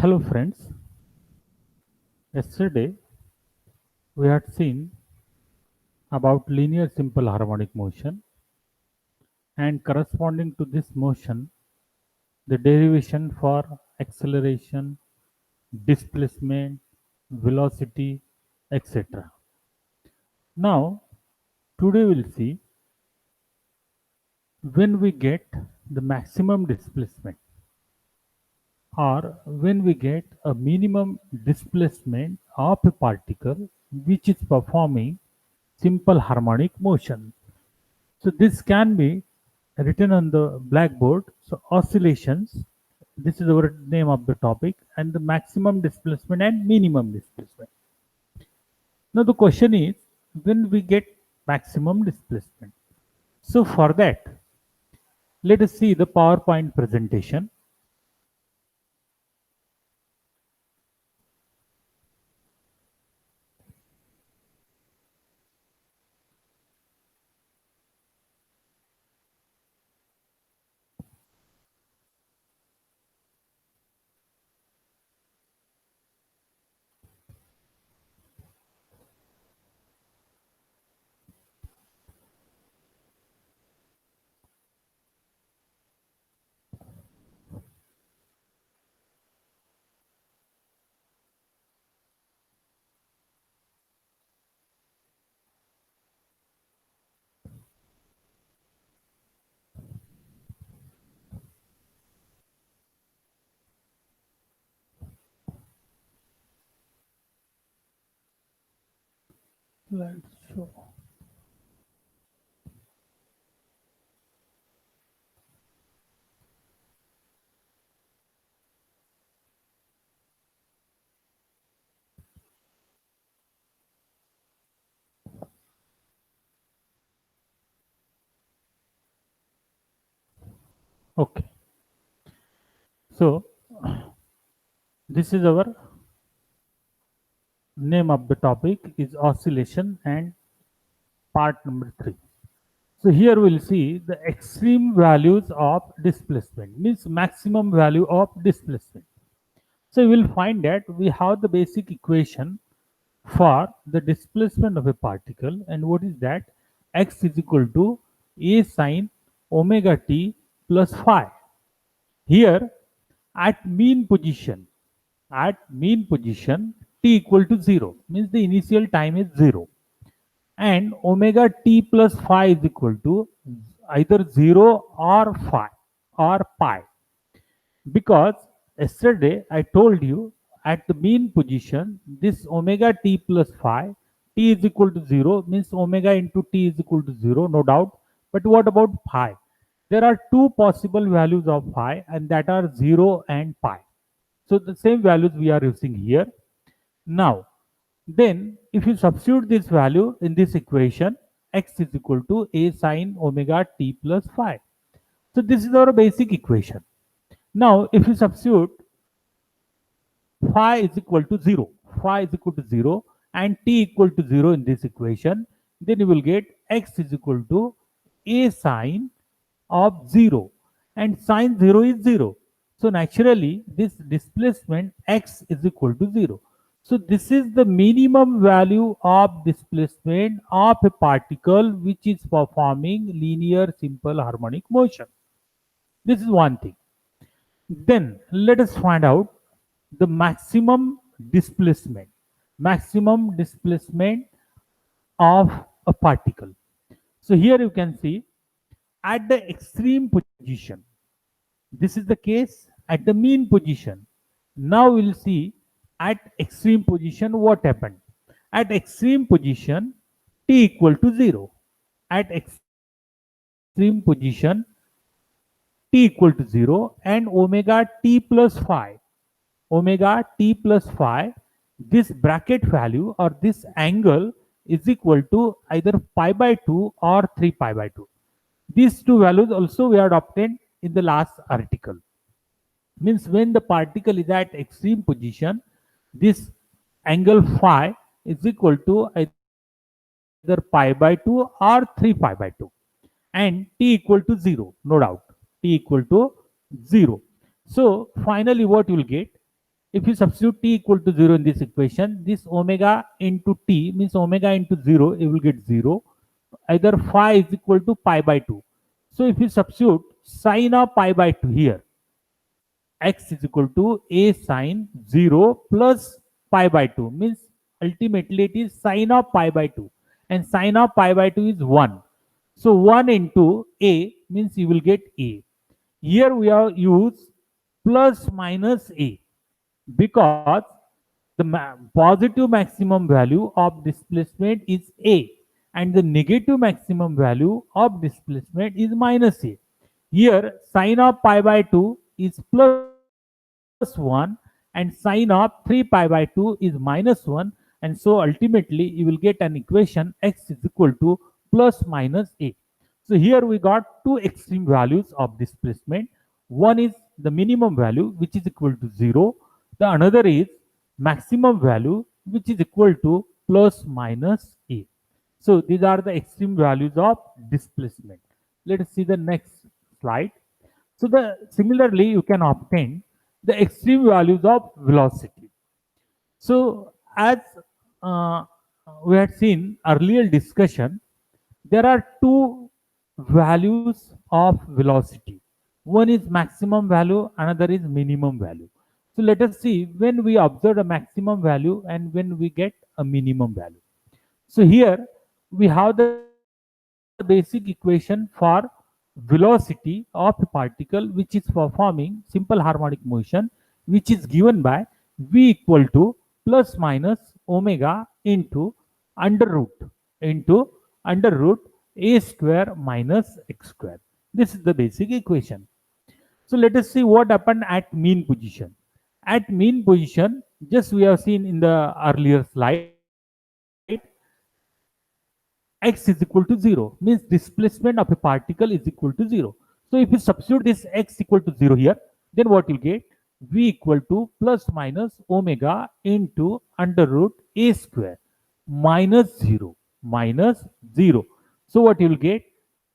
Hello friends, yesterday we had seen about linear simple harmonic motion and corresponding to this motion the derivation for acceleration, displacement, velocity, etc. Now today we'll see when we get the maximum displacement or when we get a minimum displacement of a particle which is performing simple harmonic motion. So this can be written on the blackboard. So oscillations, this is our name of the topic, and the maximum displacement and minimum displacement. Now the question is when we get maximum displacement. So for that, let us see the PowerPoint presentation. Let's show. Okay. So this is our name of the topic is oscillation and part number 3. So here we'll see the extreme values of displacement, means maximum value of displacement. So you will find that we have the basic equation for the displacement of a particle, and what is that? X is equal to a sine omega t plus phi. Here at mean position t equal to 0 means the initial time is 0, and omega t plus phi is equal to either 0 or phi or pi, because yesterday I told you at the mean position this omega t plus phi, t is equal to 0 means omega into t is equal to 0, no doubt. But what about phi? There are two possible values of phi, and that are 0 and pi. So the same values we are using here. Now then if you substitute this value in this equation, x is equal to a sine omega t plus phi. So this is our basic equation. Now if you substitute phi is equal to 0, and t equal to 0 in this equation, then you will get x is equal to a sine of 0, and sine 0 is 0. So naturally this displacement x is equal to 0. So this is the minimum value of displacement of a particle which is performing linear simple harmonic motion. This is one thing. Then let us find out the maximum displacement of a particle. So here you can see at the extreme position, this is the case at the mean position. Now we'll see at extreme position what happened. At extreme position t equal to 0, at extreme position t equal to 0, and omega t plus phi, this bracket value or this angle is equal to either pi by 2 or 3 pi by 2. These two values also we had obtained in the last article. Means when the particle is at extreme position, this angle phi is equal to either pi by 2 or 3 pi by 2, and t equal to 0, no doubt, t equal to 0. So finally what you will get, If you substitute t equal to 0 in this equation, this omega into t means omega into 0, you will get 0. Either phi is equal to pi by 2. So if you substitute sine of pi by 2 here, x is equal to a sine 0 plus pi by 2 means ultimately it is sine of pi by 2, and sine of pi by 2 is 1. So 1 into a means you will get a. Here we have used plus minus a because the positive maximum value of displacement is a and the negative maximum value of displacement is minus a. Here sine of pi by 2 is plus 1 and sine of 3 pi by 2 is minus 1, and so ultimately you will get an equation x is equal to plus minus a. So here we got two extreme values of displacement. One is the minimum value which is equal to 0. The another is maximum value which is equal to plus minus a. So these are the extreme values of displacement. Let us see the next slide. So similarly you can obtain the extreme values of velocity. So as uh, we had seen earlier discussion, there are two values of velocity. One is maximum value, another is minimum value. So let us see when we observe a maximum value and when we get a minimum value. So here we have the basic equation for velocity of a particle which is performing simple harmonic motion, which is given by v equal to plus minus omega into under root a square minus x square. This is the basic equation. So let us see what happened at mean position. At mean position, just we have seen in the earlier slide, x is equal to 0 means displacement of a particle is equal to 0. So if you substitute this x equal to 0 here, then what you'll get? V equal to plus minus omega into under root a square minus 0. So what you will get?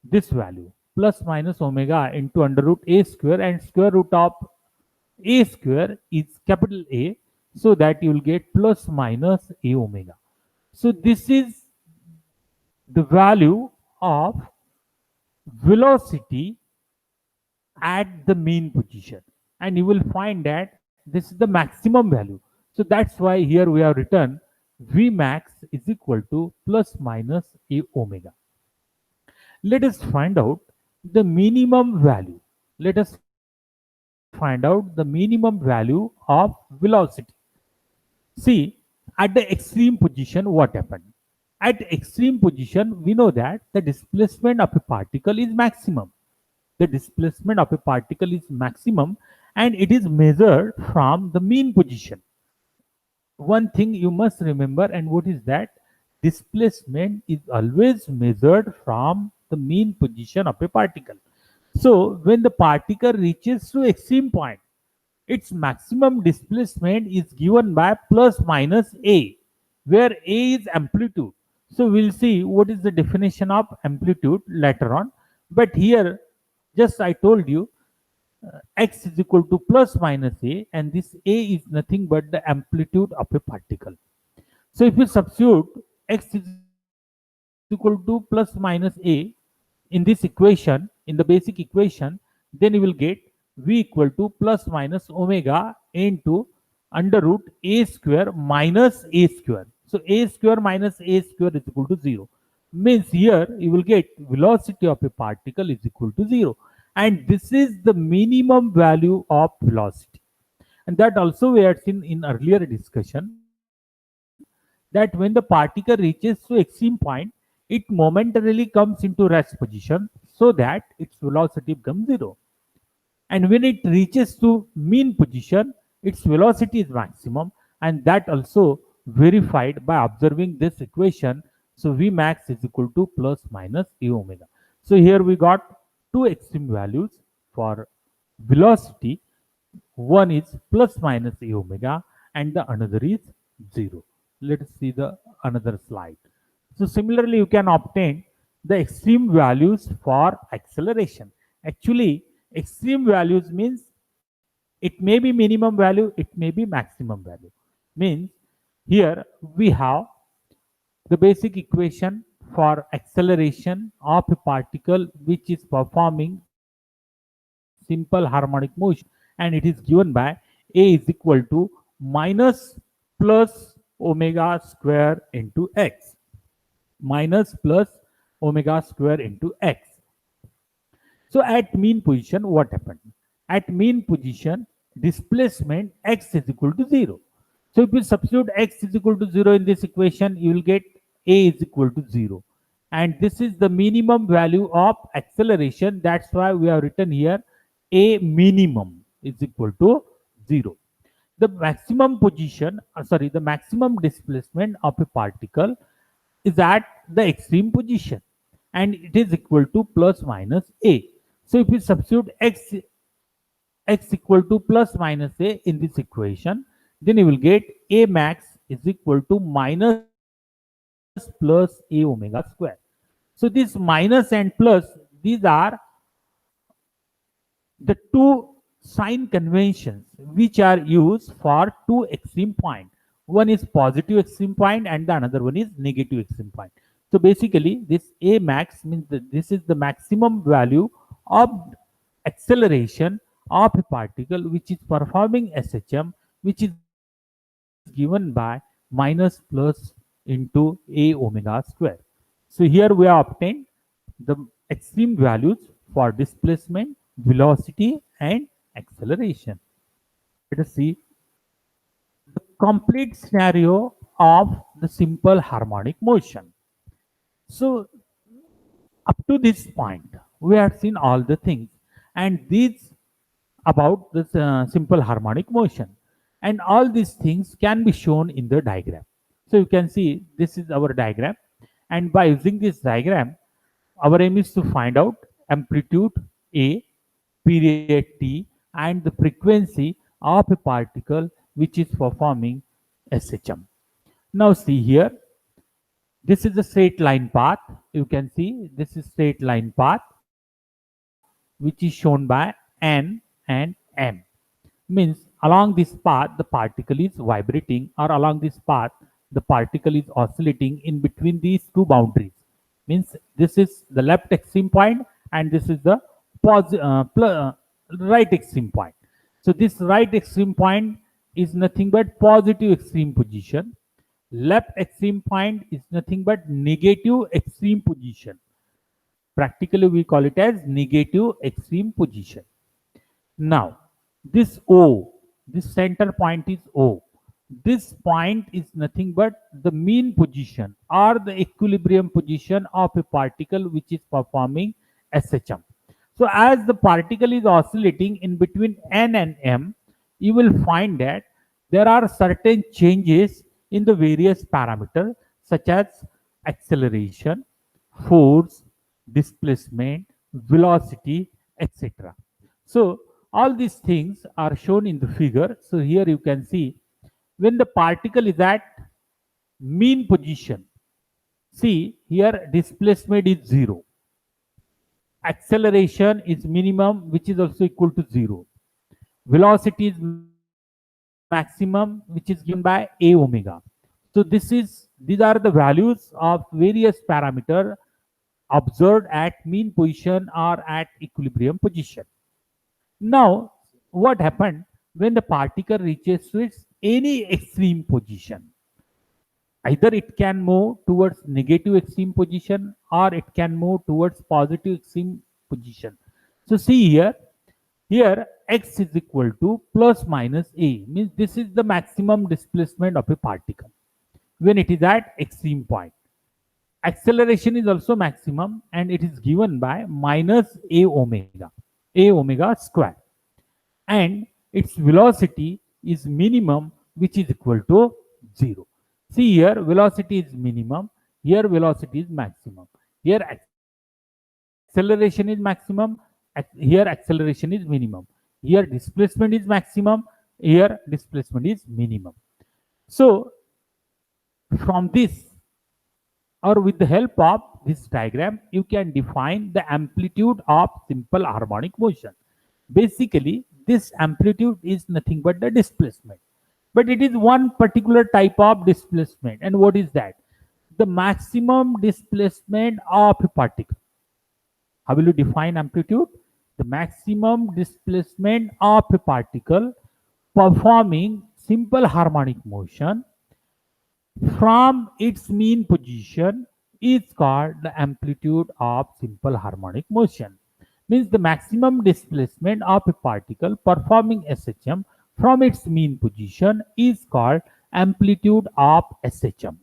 This value plus minus omega into under root a square, and square root of a square is capital A, so that you will get plus minus a omega. So this is the value of velocity at the mean position, and you will find that this is the maximum value. So that's why here we have written V max is equal to plus minus a omega. Let us find out the minimum value. Let us find out the minimum value of velocity. See, at the extreme position, what happened? At extreme position, we know that the displacement of a particle is maximum. The displacement of a particle is maximum and it is measured from the mean position. One thing you must remember, and what is that? Displacement is always measured from the mean position of a particle. So when the particle reaches to extreme point, its maximum displacement is given by plus minus a, where a is amplitude. So we'll see what is the definition of amplitude later on. But here, just I told you, x is equal to plus minus a, and this a is nothing but the amplitude of a particle. So if you substitute x is equal to plus minus a in this equation, in the basic equation, then you will get v equal to plus minus omega into under root a square minus a square. So a square minus a square is equal to 0. Means here you will get velocity of a particle is equal to 0. And this is the minimum value of velocity. And that also we had seen in earlier discussion, that when the particle reaches to extreme point, it momentarily comes into rest position so that its velocity becomes 0. And when it reaches to mean position, its velocity is maximum, and that also verified by observing this equation. So V max is equal to plus minus a omega. So here we got two extreme values for velocity. One is plus minus a omega and the another is 0. Let us see the another slide. So similarly, you can obtain the extreme values for acceleration. Actually, extreme values means It may be minimum value, it may be maximum value. Means here we have the basic equation for acceleration of a particle which is performing simple harmonic motion, and it is given by A is equal to minus plus omega square into x, minus plus omega square into x. So at mean position, what happened? At mean position, displacement x is equal to 0. So if you substitute x is equal to 0 in this equation, you will get A is equal to 0. And this is the minimum value of acceleration. That's why we have written here A minimum is equal to 0. The maximum position, the maximum displacement of a particle is at the extreme position, and it is equal to plus minus A. So if you substitute x equal to plus minus A in this equation, then you will get A max is equal to minus plus A omega square. So this minus and plus, these are the two sign conventions which are used for two extreme point. One is positive extreme point and the another one is negative extreme point. So basically this A max means that this is the maximum value of acceleration of a particle which is performing SHM, which is given by minus plus into A omega square. So here we have obtained the extreme values for displacement, velocity and acceleration. Let us see the complete scenario of the simple harmonic motion. So up to this point, we have seen all the things, and these about this simple harmonic motion, and all these things can be shown in the diagram. So you can see this is our diagram, and by using this diagram, our aim is to find out amplitude A, period T, and the frequency of a particle which is performing SHM. Now see here, this is a straight line path. You can see this is straight line path which is shown by N and M. Means along this path the particle is vibrating, or along this path the particle is oscillating in between these two boundaries. Means this is the left extreme point and this is the right extreme point. So this right extreme point is nothing but positive extreme position. Left extreme point is nothing but negative extreme position. Practically we call it as negative extreme position. Now this O, this center point is O. This point is nothing but the mean position or the equilibrium position of a particle which is performing SHM. So as the particle is oscillating in between N and M, you will find that there are certain changes in the various parameters such as acceleration, force, displacement, velocity, etc. So all these things are shown in the figure. So here you can see when the particle is at mean position, see here displacement is 0, acceleration is minimum which is also equal to 0, velocity is maximum which is given by A omega. So these are the values of various parameter observed at mean position or at equilibrium position. Now, what happened when the particle reaches to its any extreme position? Either it can move towards negative extreme position or it can move towards positive extreme position. So see here x is equal to plus minus A, means this is the maximum displacement of a particle when it is at extreme point. Acceleration is also maximum and it is given by minus A omega square, and its velocity is minimum which is equal to 0. See here velocity is minimum, here velocity is maximum, here acceleration is maximum, here acceleration is minimum, here displacement is maximum, here displacement is minimum. So from this, or with the help of this diagram, you can define the amplitude of simple harmonic motion. Basically this amplitude is nothing but the displacement. But it is one particular type of displacement. And what is that? The maximum displacement of a particle. How will you define amplitude? The maximum displacement of a particle performing simple harmonic motion from its mean position is called the amplitude of simple harmonic motion. Means the maximum displacement of a particle performing SHM from its mean position is called amplitude of SHM.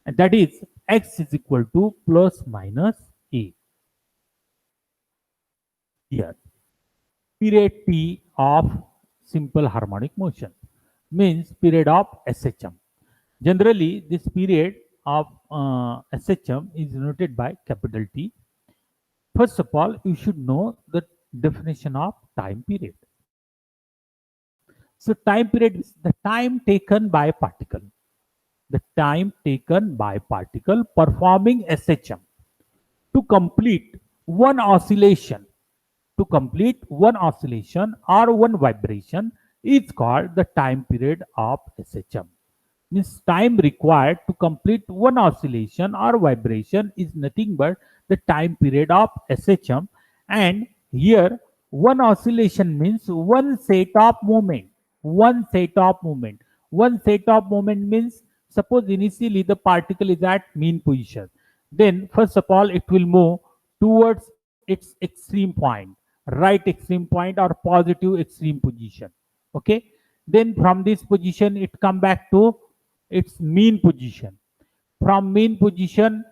And that is x is equal to plus minus a. Here, period T of simple harmonic motion means period of SHM. Generally, this period of SHM is denoted by capital T. First of all, you should know the definition of time period. So time period is the time taken by particle. The time taken by particle performing SHM to complete one oscillation. To complete one oscillation or one vibration is called the time period of SHM. Means time required to complete one oscillation or vibration is nothing but the time period of SHM. And here one oscillation means one set of movement. One set of movement. One set of movement means suppose initially the particle is at mean position. Then first of all it will move towards its extreme point, right extreme point or positive extreme position. Okay. Then from this position it come back to its mean position. From mean position,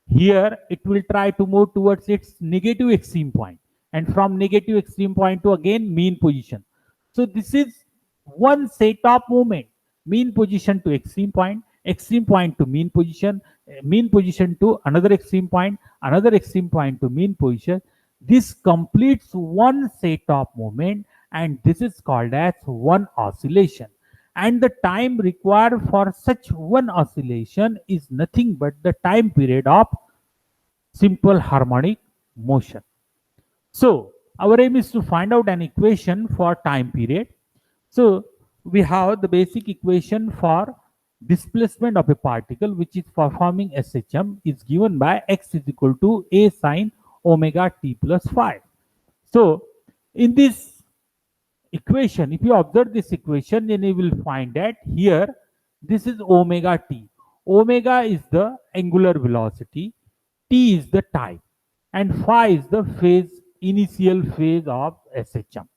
here it will try to move towards its negative extreme point, and from negative extreme point to again mean position. So this is one set of movement: mean position to extreme point to mean position to another extreme point to mean position. This completes one set of movement, and this is called as one oscillation. And the time required for such one oscillation is nothing but the time period of simple harmonic motion. So our aim is to find out an equation for time period. So we have the basic equation for displacement of a particle which is performing SHM is given by x is equal to a sine omega t plus phi. So in this equation, if you observe this equation, then you will find that here this is omega t. Omega is the angular velocity, t is the time, and phi is the phase, initial phase of SHM.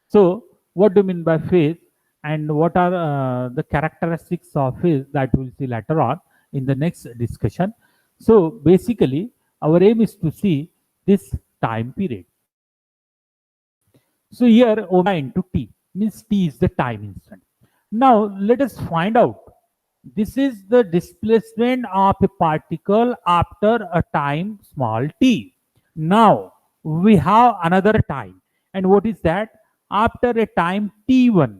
So what do you mean by phase and what are the characteristics of phase, that we'll see later on in the next discussion. So basically our aim is to see this time period. So here omega into t means t is the time instant. Now let us find out. This is the displacement of a particle after a time small t. Now we have another time. And what is that? After a time t1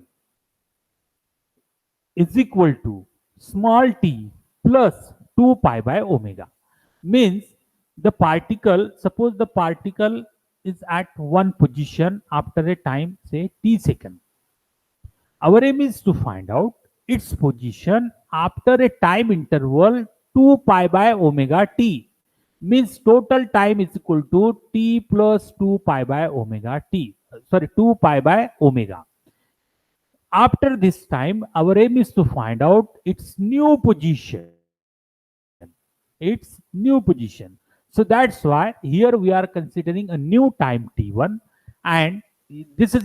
is equal to small t plus 2 pi by omega. Means the particle, suppose the particle is at one position after a time say t second. Our aim is to find out its position after a time interval 2 pi by omega t. Means total time is equal to t plus 2 pi by omega t. Sorry, 2 pi by omega. After this time, our aim is to find out its new position. Its new position. So that's why here we are considering a new time t1, and this is